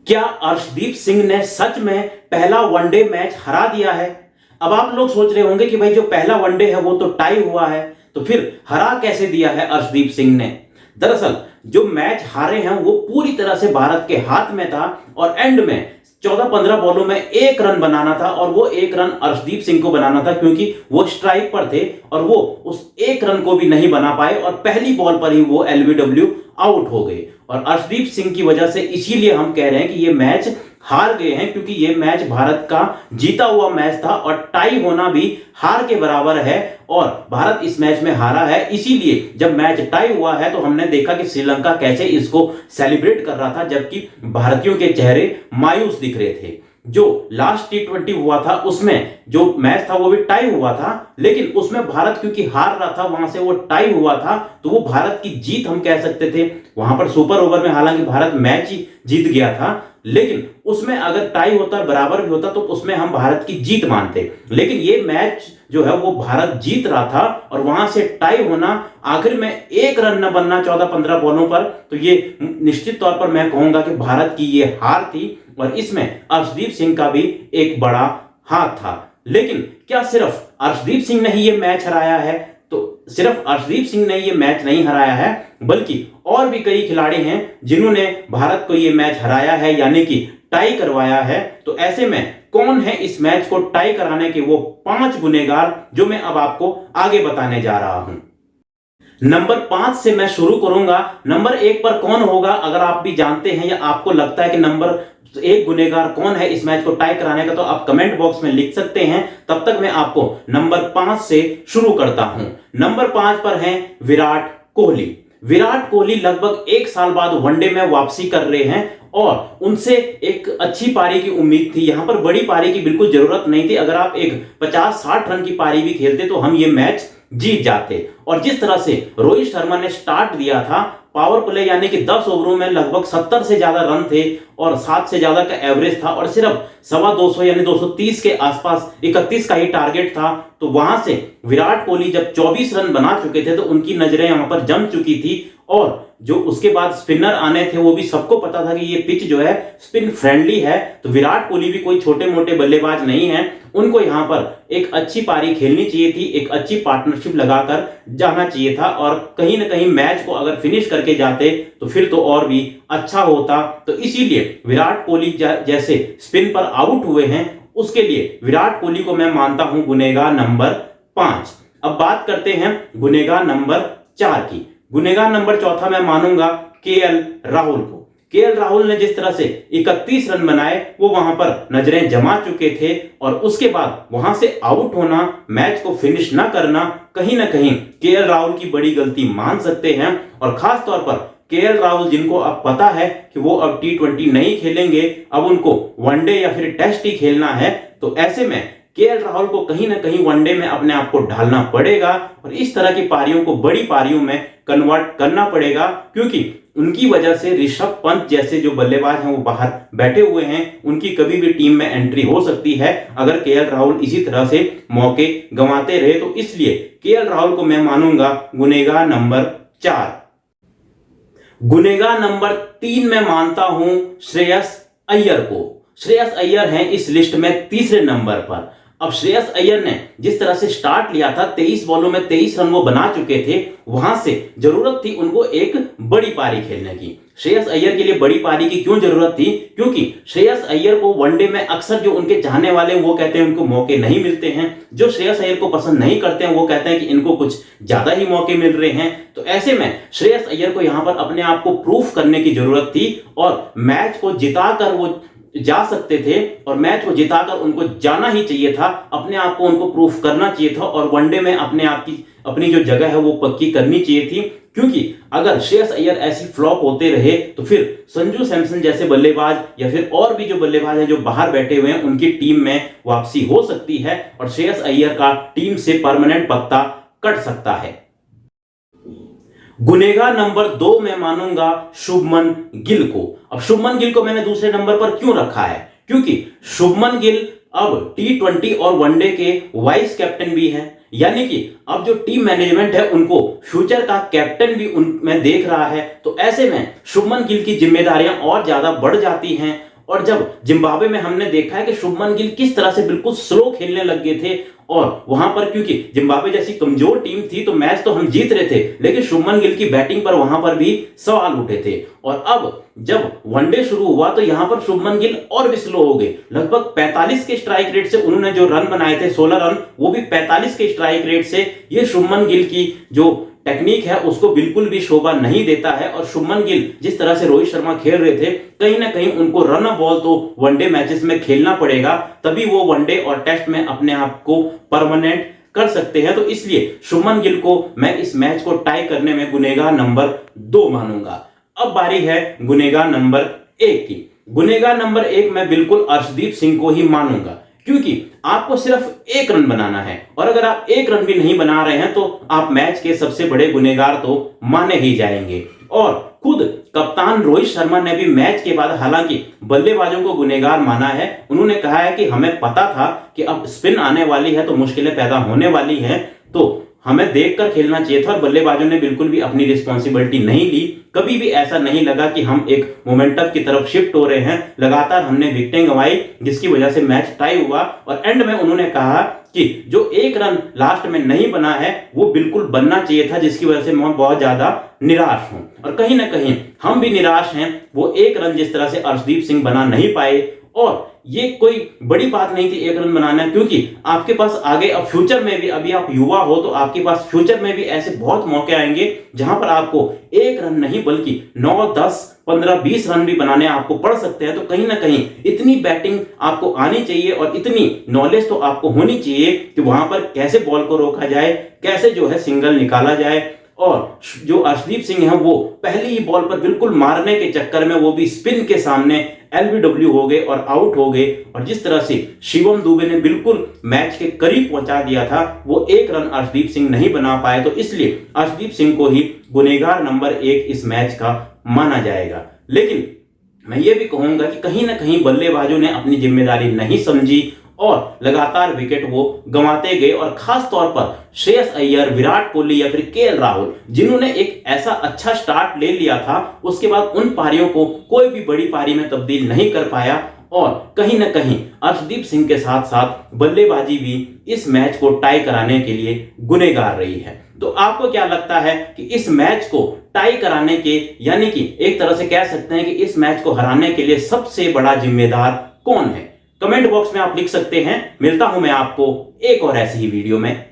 क्या अर्शदीप सिंह ने सच में पहला वनडे मैच हरा दिया है? अब आप लोग सोच रहे होंगे कि भाई जो पहला वनडे है वो तो टाई हुआ है, तो फिर हरा कैसे दिया है अर्शदीप सिंह ने? दरअसल जो मैच हारे हैं वो पूरी तरह से भारत के हाथ में था और एंड में 14-15 बॉलों में एक रन बनाना था और वो एक रन अर्शदीप सिंह को बनाना था क्योंकि वो स्ट्राइक पर थे और वो उस एक रन को भी नहीं बना पाए और पहली बॉल पर ही वो एलबीडब्ल्यू आउट हो गए। और अर्शदीप सिंह की वजह से इसीलिए हम कह रहे हैं कि ये मैच हार गए हैं, क्योंकि ये मैच भारत का जीता हुआ मैच था और टाई होना भी हार के बराबर है और भारत इस मैच में हारा है। इसीलिए जब मैच टाई हुआ है तो हमने देखा कि श्रीलंका कैसे इसको सेलिब्रेट कर रहा था, जबकि भारतीयों के चेहरे मायूस दिख रहे थे। जो लास्ट T20 हुआ था उसमें जो मैच था वो भी टाई हुआ था, लेकिन उसमें भारत क्योंकि हार रहा था, वहां से वो टाई हुआ था तो वो भारत की जीत हम कह सकते थे। वहां पर सुपर ओवर में हालांकि भारत मैच ही जीत गया था, लेकिन उसमें अगर टाई होता बराबर भी होता तो उसमें हम भारत की जीत मानते। लेकिन ये मैच जो है वो भारत जीत रहा था और वहां से टाई होना, आखिर में एक रन न बनना 14-15 बॉलों पर, तो ये निश्चित तौर पर मैं कहूंगा कि भारत की ये हार थी और इसमें अर्शदीप सिंह का भी एक बड़ा हाथ था। लेकिन क्या सिर्फ अर्शदीप सिंह ने ही ये मैच हराया है? तो सिर्फ अर्शदीप सिंह ने ये मैच नहीं हराया है, बल्कि और भी कई खिलाड़ी हैं जिन्होंने भारत को ये मैच हराया है, यानी कि टाई करवाया है। तो ऐसे में कौन है इस मैच को टाई कराने के वो 5 गुनेगार, जो मैं अब आपको आगे बताने जा रहा हूं। नंबर 5 से मैं शुरू करूंगा। नंबर 1 पर कौन होगा? अगर आप भी जानते हैं या आपको लगता है कि नंबर 1 गुनेगार कौन है इस मैच को टाई कराने का, तो आप कमेंट बॉक्स में लिख सकते हैं। तब तक मैं आपको नंबर 5 से शुरू करता हूं। नंबर 5 पर हैं विराट कोहली। विराट कोहली लगभग 1 साल बाद वनडे में वापसी कर रहे हैं और उनसे एक अच्छी पारी की उम्मीद थी। यहां पर बड़ी पारी की बिल्कुल जरूरत नहीं थी। अगर आप एक 50-60 रन की पारी भी खेलते तो हम ये मैच जीत जाते। और जिस तरह से रोहित शर्मा ने स्टार्ट दिया था, पावर प्ले यानी कि 10 ओवरों में लगभग 70 से ज्यादा रन थे और 7 से ज्यादा का एवरेज था और सिर्फ 250 यानी 230 के आसपास 31 का ही टारगेट था। तो वहां से विराट कोहली जब 24 रन बना चुके थे तो उनकी नजरें यहां पर जम चुकी थी और जो उसके बाद स्पिनर आने थे वो भी सबको पता था कि ये पिच जो है स्पिन फ्रेंडली है। तो विराट कोहली भी कोई छोटे मोटे बल्लेबाज नहीं है, उनको यहां पर एक अच्छी पारी खेलनी चाहिए थी, एक अच्छी पार्टनरशिप लगाकर जाना चाहिए था और कहीं ना कहीं मैच को अगर फिनिश करके जाते तो फिर तो और भी अच्छा होता। तो इसीलिए विराट कोहली जैसे स्पिन पर आउट हुए हैं, उसके लिए विराट कोहली को मैं मानता हूं गुनेगार नंबर 5। अब बात करते हैं गुनेगार नंबर 4 की। गुनेगार नंबर 4 मैं मानूंगा केएल राहुल को। केएल राहुल ने जिस तरह से 31 रन बनाए वो वहां पर नजरें जमा चुके थे और उसके बाद वहां से आउट होना, मैच को फिनिश ना करना, कहीं ना कहीं केएल राहुल की बड़ी गलती मान सकते हैं। और खास तौर पर केएल राहुल जिनको अब पता है कि वो अब T20 नहीं खेलेंगे, अब उनको वनडे या फिर टेस्ट ही खेलना है, तो ऐसे में केएल राहुल को कहीं ना कहीं वनडे में अपने आप को ढालना पड़ेगा और इस तरह की पारियों को बड़ी पारियों में कन्वर्ट करना पड़ेगा, क्योंकि उनकी वजह से ऋषभ पंत जैसे जो बल्लेबाज हैं वो बाहर बैठे हुए हैं, उनकी कभी भी टीम में एंट्री हो सकती है अगर केएल राहुल इसी तरह से मौके गंवाते रहे। तो इसलिए केएल राहुल को मैं मानूंगा गुनेगार नंबर 4। गुनेगार नंबर 3 में मानता हूं श्रेयस अय्यर को। श्रेयस अय्यर हैं इस लिस्ट में तीसरे नंबर पर। अब श्रेयस अय्यर ने जिस तरह से स्टार्ट लिया था, 23 बॉलों में 23 रन वो बना चुके थे, वहां से जरूरत थी उनको एक बड़ी पारी खेलने की। श्रेयस अय्यर के लिए बड़ी पारी की क्यों जरूरत थी? क्योंकि श्रेयस अय्यर को वनडे में अक्सर जो उनके चाहने वाले वो कहते हैं उनको मौके नहीं मिलते हैं, जो श्रेयस अय्यर को पसंद नहीं करते हैं वो कहते हैं कि इनको कुछ ज्यादा ही मौके मिल रहे हैं। तो ऐसे में श्रेयस अय्यर को यहां पर अपने आप को प्रूफ करने की जरूरत थी और मैच को जिताकर वो जा सकते थे और मैच को जिताकर उनको जाना ही चाहिए था, अपने आप को उनको प्रूफ करना चाहिए था और वनडे में अपने आप की अपनी जो जगह है वो पक्की करनी चाहिए थी। क्योंकि अगर श्रेयस अय्यर ऐसी फ्लॉप होते रहे तो फिर संजू सैमसन जैसे बल्लेबाज या फिर और भी जो बल्लेबाज हैं जो बाहर बैठे हुए हैं उनकी टीम में वापसी हो सकती है और श्रेयस अय्यर का टीम से परमानेंट पत्ता कट सकता है। गुनेगार नंबर 2 में मानूंगा शुभमन गिल को। अब शुभमन गिल को मैंने दूसरे नंबर पर क्यों रखा है? क्योंकि शुभमन गिल अब T20 और वनडे के वाइस कैप्टन भी हैं, यानी कि अब जो टीम मैनेजमेंट है उनको फ्यूचर का कैप्टन भी उनमें देख रहा है। तो ऐसे में शुभमन गिल की जिम्मेदारियां और ज्यादा बढ़ जाती हैं और जब जिम्बाब्वे में हमने देखा है कि शुभमन गिल किस तरह से बिल्कुल स्लो खेलने लग गए थे, और वहां पर क्योंकि जिम्बाब्वे जैसी कमजोर टीम थी तो मैच तो हम जीत रहे थे, लेकिन शुभमन गिल की बैटिंग पर वहां पर भी सवाल उठे थे। और अब जब वनडे शुरू हुआ तो यहां पर शुभमन गिल और भी स्लो हो गए। लगभग 45 के स्ट्राइक रेट से उन्होंने जो रन बनाए थे 16 रन, वो भी 45 के स्ट्राइक रेट से। ये शुभमन गिल की जो टेक्निक है उसको बिल्कुल भी शोभा नहीं देता है। और शुभमन गिल जिस तरह से रोहित शर्मा खेल रहे थे, कहीं ना कहीं उनको रन बॉल तो वनडे मैचेस में खेलना पड़ेगा, तभी वो वनडे और टेस्ट में अपने आप को परमानेंट कर सकते हैं। तो इसलिए शुभमन गिल को मैं इस मैच को टाई करने में गुनेगार नंबर 2 मानूंगा। अब बारी है गुनेगार नंबर 1 की। गुनेगार नंबर 1 मैं बिल्कुल अर्शदीप सिंह को ही मानूंगा, क्योंकि आपको सिर्फ 1 रन बनाना है, और अगर आप 1 रन भी नहीं बना रहे हैं तो आप मैच के सबसे बड़े गुनेगार तो माने ही जाएंगे। और खुद कप्तान रोहित शर्मा ने भी मैच के बाद हालांकि बल्लेबाजों को गुनेगार माना है। उन्होंने कहा है कि हमें पता था कि अब स्पिन आने वाली है तो मुश्किलें पैदा होने वाली हैं, तो हमें देखकर खेलना चाहिए था, और बल्लेबाजों ने बिल्कुल भी अपनी रिस्पॉन्सिबिलिटी नहीं ली। कभी भी ऐसा नहीं लगा कि हम एक मोमेंटम की तरफ शिफ्ट हो रहे हैं। लगातार हमने विकेटें गंवाई, जिसकी वजह से मैच टाई हुआ। और एंड में उन्होंने कहा कि जो 1 रन लास्ट में नहीं बना है वो बिल्कुल बनना चाहिए था, जिसकी वजह से मैं बहुत ज्यादा निराश हूं। और कहीं ना कहीं हम भी निराश हैं। वो 1 रन जिस तरह से अर्शदीप सिंह बना नहीं पाए, और ये कोई बड़ी बात नहीं थी 1 रन बनाना, क्योंकि आपके पास आगे अब फ्यूचर में भी, अभी आप युवा हो तो आपके पास फ्यूचर में भी ऐसे बहुत मौके आएंगे जहां पर आपको 1 रन नहीं बल्कि 9, 10, 15, 20 रन भी बनाने आपको पड़ सकते हैं। तो कहीं ना कहीं इतनी बैटिंग आपको आनी चाहिए और इतनी नॉलेज तो आपको होनी चाहिए कि वहां पर कैसे बॉल को रोका जाए, कैसे जो है सिंगल निकाला जाए। और जो अर्शदीप सिंह है वो पहली ही बॉल पर बिल्कुल मारने के चक्कर में, वो भी स्पिन के सामने, एलबीडब्ल्यू हो गए और आउट हो गए। और जिस तरह से शिवम दुबे ने बिल्कुल मैच के करीब पहुंचा दिया था, वो 1 रन अर्शदीप सिंह नहीं बना पाए। तो इसलिए अर्शदीप सिंह को ही गुनेगार नंबर 1 इस मैच का माना जाएगा। लेकिन मैं ये भी कहूंगा कि कहीं ना कहीं बल्लेबाजों ने अपनी जिम्मेदारी नहीं समझी और लगातार विकेट वो गंवाते गए। और खास तौर पर श्रेयस अय्यर, विराट कोहली या फिर केएल राहुल, जिन्होंने एक ऐसा अच्छा स्टार्ट ले लिया था, उसके बाद उन पारियों को कोई भी बड़ी पारी में तब्दील नहीं कर पाया। और कहीं ना कहीं अर्शदीप सिंह के साथ साथ बल्लेबाजी भी इस मैच को टाई कराने के लिए गुनेगार रही है। तो आपको क्या लगता है कि इस मैच को टाई कराने के, यानी कि एक तरह से कह सकते हैं कि इस मैच को हराने के लिए सबसे बड़ा जिम्मेदार कौन है? कमेंट बॉक्स में आप लिख सकते हैं। मिलता हूं मैं आपको एक और ऐसी ही वीडियो में।